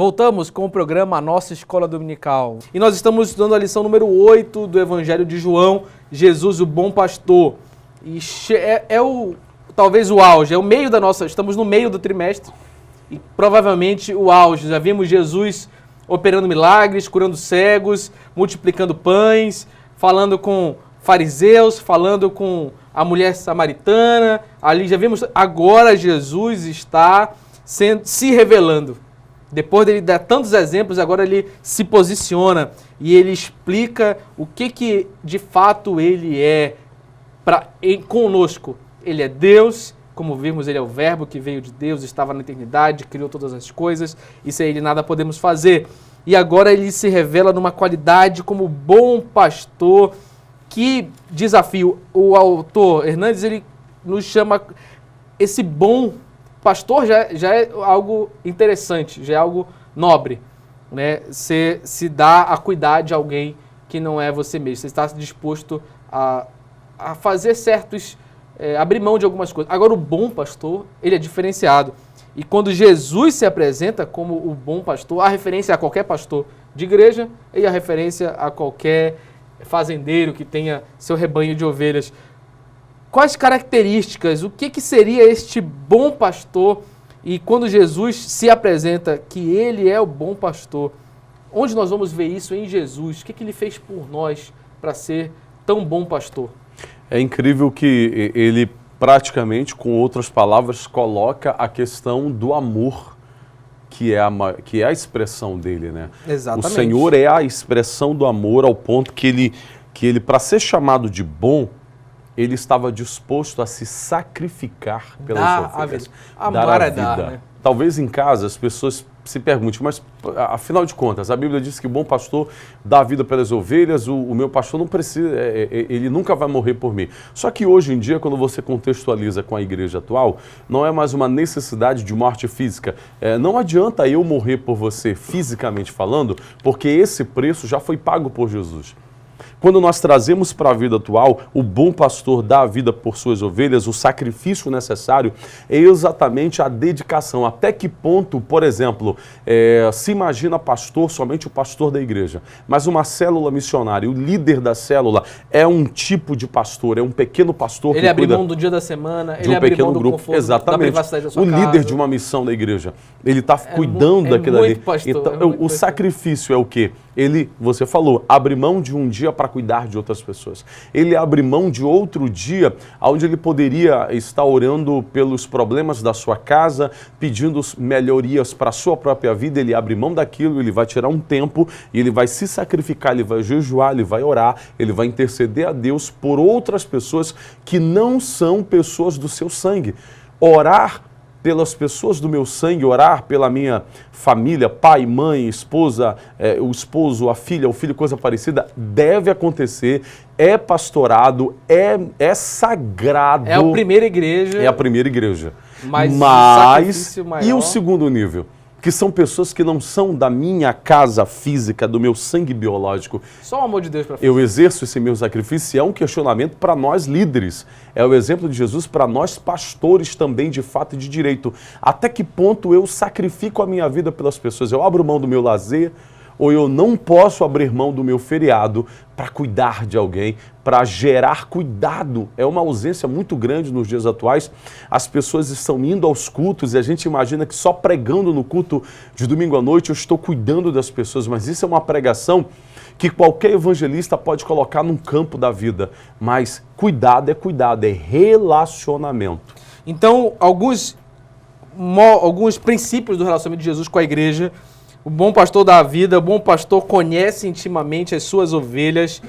Voltamos com o programa Nossa Escola Dominical. E nós estamos estudando a lição número 8 do Evangelho de João, Jesus, o Bom Pastor. E talvez o auge, é o meio da nossa... Estamos no meio do trimestre e provavelmente o auge. Já vimos Jesus operando milagres, curando cegos, multiplicando pães, falando com fariseus, falando com a mulher samaritana. Ali já vimos, agora Jesus está se revelando. Depois dele dar tantos exemplos, agora ele se posiciona e ele explica o que de fato ele é conosco. Ele é Deus, como vimos, ele é o Verbo que veio de Deus, estava na eternidade, criou todas as coisas, e sem ele nada podemos fazer. E agora ele se revela numa qualidade como bom pastor. Que desafio! O autor Hernandes, ele nos chama, esse bom pastor já é algo interessante, já é algo nobre, né? Você se dá a cuidar de alguém que não é você mesmo, você está disposto a fazer certos, abrir mão de algumas coisas. Agora o bom pastor, ele é diferenciado. E quando Jesus se apresenta como o bom pastor, a referência a qualquer pastor de igreja e a referência a qualquer fazendeiro que tenha seu rebanho de ovelhas. Quais características, o que seria este bom pastor? E quando Jesus se apresenta que ele é o bom pastor, onde nós vamos ver isso em Jesus? O que ele fez por nós para ser tão bom pastor? É incrível que ele praticamente, com outras palavras, coloca a questão do amor, que é a expressão dele, né? Exatamente. O Senhor é a expressão do amor ao ponto que ele para ser chamado de bom, ele estava disposto a se sacrificar pelas ovelhas. Amar é dar, né? Talvez em casa as pessoas se perguntem, mas afinal de contas, a Bíblia diz que o bom pastor dá a vida pelas ovelhas, o meu pastor não precisa, ele nunca vai morrer por mim. Só que hoje em dia, quando você contextualiza com a igreja atual, não é mais uma necessidade de morte física. Não adianta eu morrer por você, fisicamente falando, porque esse preço já foi pago por Jesus. Quando nós trazemos para a vida atual, o bom pastor dá a vida por suas ovelhas, o sacrifício necessário é exatamente a dedicação. Até que ponto, por exemplo, se imagina pastor, somente o pastor da igreja, mas uma célula missionária, o líder da célula é um tipo de pastor, é um pequeno pastor que abre mão do dia da semana, ele abre mão do conforto, exatamente, da privacidade da sua casa. O líder de uma missão da igreja, ele está cuidando daquilo ali. Então, o sacrifício é o quê? Ele, você falou, abre mão de um dia para cuidar de outras pessoas. Ele abre mão de outro dia onde ele poderia estar orando pelos problemas da sua casa, pedindo melhorias para a sua própria vida. Ele abre mão daquilo, ele vai tirar um tempo e ele vai se sacrificar, ele vai jejuar, ele vai orar, ele vai interceder a Deus por outras pessoas que não são pessoas do seu sangue. Orar pelas pessoas do meu sangue, orar pela minha família, pai, mãe, esposa, o esposo, a filha, o filho, coisa parecida, deve acontecer, é pastorado, é sagrado. É a primeira igreja. É a primeira igreja. Mas e o segundo nível? Que são pessoas que não são da minha casa física, do meu sangue biológico. Só o amor de Deus para fazer. Eu exerço esse meu sacrifício, é um questionamento para nós líderes. É o exemplo de Jesus para nós pastores também, de fato e de direito. Até que ponto eu sacrifico a minha vida pelas pessoas? Eu abro mão do meu lazer, ou eu não posso abrir mão do meu feriado para cuidar de alguém, para gerar cuidado. É uma ausência muito grande nos dias atuais. As pessoas estão indo aos cultos e a gente imagina que só pregando no culto de domingo à noite eu estou cuidando das pessoas, mas isso é uma pregação que qualquer evangelista pode colocar num campo da vida. Mas cuidado, é relacionamento. Então, alguns princípios do relacionamento de Jesus com a igreja. O bom pastor dá a vida, o bom pastor conhece intimamente as suas ovelhas.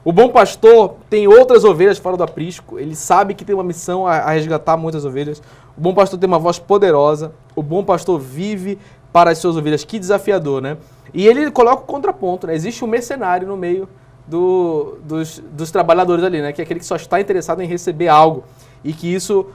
O bom pastor tem outras ovelhas fora do aprisco, ele sabe que tem uma missão a resgatar muitas ovelhas. O bom pastor tem uma voz poderosa, o bom pastor vive para as suas ovelhas. Que desafiador, né? E ele coloca o contraponto, né? Existe um mercenário no meio dos trabalhadores ali, né? Que é aquele que só está interessado em receber algo. E que isso,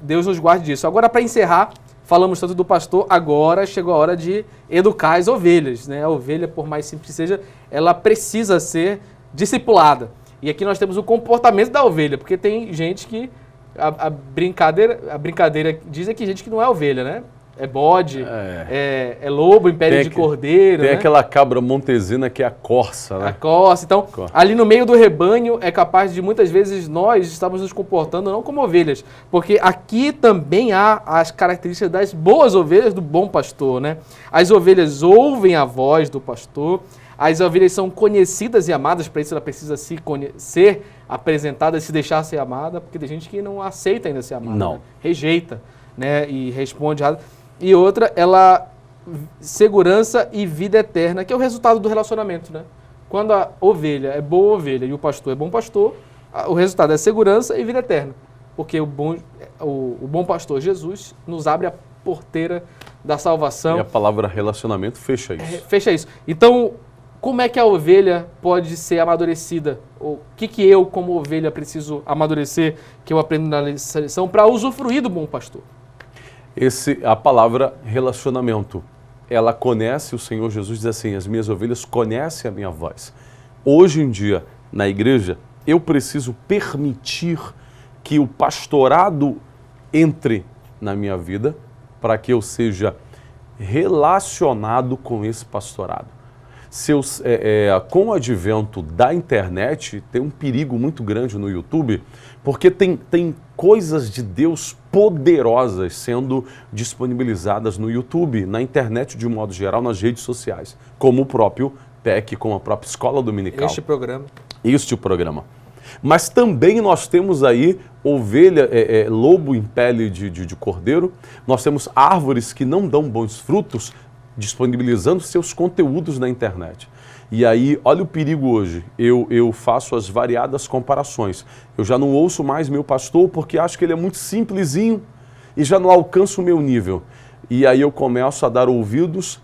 Deus nos guarde disso. Agora, para encerrar, falamos tanto do pastor, agora chegou a hora de educar as ovelhas, né? A ovelha, por mais simples que seja, ela precisa ser discipulada. E aqui nós temos o comportamento da ovelha, porque tem gente que a brincadeira diz que gente que não é ovelha, né? é bode, é lobo em pele de cordeiro. Tem aquela cabra montesina que é a corça, né? A corça. Então, ali no meio do rebanho é capaz de muitas vezes nós estamos nos comportando não como ovelhas, porque aqui também há as características das boas ovelhas do bom pastor, né? As ovelhas ouvem a voz do pastor, as ovelhas são conhecidas e amadas, para isso ela precisa ser apresentada, se deixar ser amada, porque tem gente que não aceita ainda ser amada, né? Rejeita, né? E responde errado. E outra, segurança e vida eterna, que é o resultado do relacionamento, né? Quando a ovelha é boa ovelha e o pastor é bom pastor, o resultado é segurança e vida eterna. Porque o bom pastor Jesus nos abre a porteira da salvação. E a palavra relacionamento fecha isso. Fecha isso. Então, como é que a ovelha pode ser amadurecida? O que eu, como ovelha, preciso amadurecer, que eu aprendo na lição, para usufruir do bom pastor? A palavra relacionamento, ela conhece o Senhor Jesus, diz assim, as minhas ovelhas conhecem a minha voz. Hoje em dia, na igreja, eu preciso permitir que o pastorado entre na minha vida para que eu seja relacionado com esse pastorado. Com o advento da internet, tem um perigo muito grande no YouTube, porque tem coisas de Deus poderosas sendo disponibilizadas no YouTube, na internet de um modo geral, nas redes sociais, como o próprio PEC, como a própria Escola Dominical. Este programa. Mas também nós temos aí lobo em pele de cordeiro, nós temos árvores que não dão bons frutos, disponibilizando seus conteúdos na internet. E aí, olha o perigo hoje, eu faço as variadas comparações. Eu já não ouço mais meu pastor porque acho que ele é muito simplesinho e já não alcanço o meu nível. E aí eu começo a dar ouvidos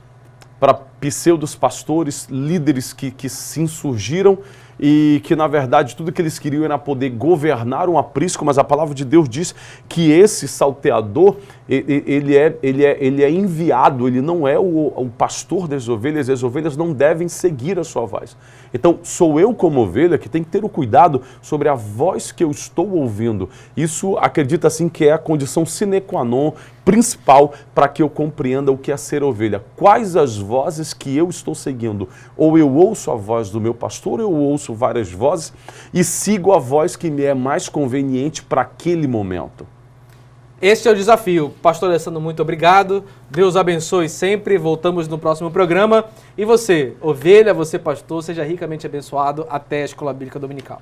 para pseudos pastores, líderes que se insurgiram e que, na verdade, tudo que eles queriam era poder governar um aprisco, mas a palavra de Deus diz que esse salteador, ele é enviado, ele não é o pastor das ovelhas, e as ovelhas não devem seguir a sua voz. Então, sou eu como ovelha que tem que ter o cuidado sobre a voz que eu estou ouvindo. Isso, acredita assim, que é a condição sine qua non principal para que eu compreenda o que é ser ovelha. Quais as vozes que eu estou seguindo? Ou eu ouço a voz do meu pastor, ou eu ouço várias vozes e sigo a voz que me é mais conveniente para aquele momento. Este é o desafio. Pastor Alessandro, muito obrigado. Deus abençoe sempre. Voltamos no próximo programa. E você, ovelha, você pastor, seja ricamente abençoado. Até a Escola Bíblica Dominical.